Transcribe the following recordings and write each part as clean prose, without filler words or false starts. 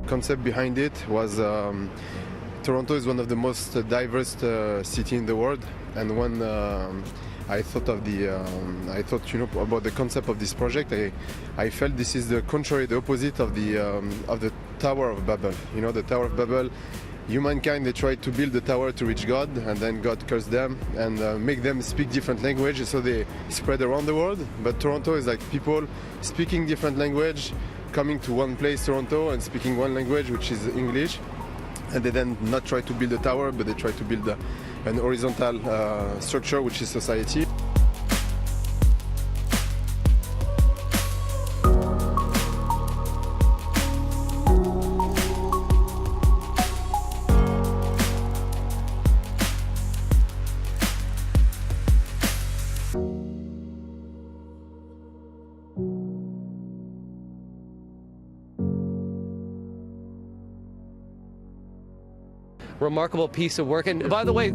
concept behind it was Toronto is one of the most diverse city in the world, and when I thought of about the concept of this project, I felt this is the contrary, the opposite of the Tower of Babel. You know, the Tower of Babel, humankind, they tried to build the tower to reach God, and then God cursed them and make them speak different languages, so they spread around the world. But Toronto is like people speaking different language, coming to one place, Toronto, and speaking one language, which is English. And they then not try to build a tower, but they try to build an horizontal structure, which is society. Remarkable piece of work. And by the way,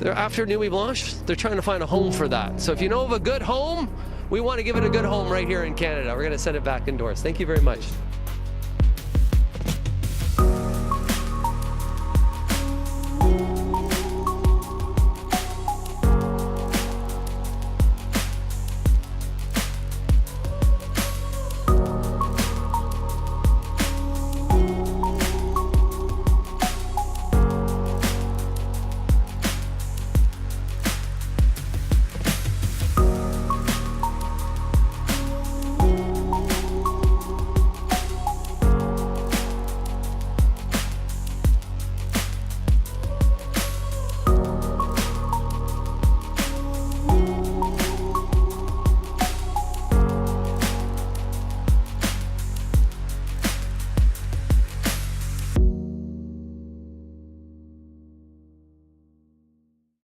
after Nuit Blanche, they're trying to find a home for that. So if you know of a good home, we want to give it a good home right here in Canada. We're going to send it back indoors. Thank you very much.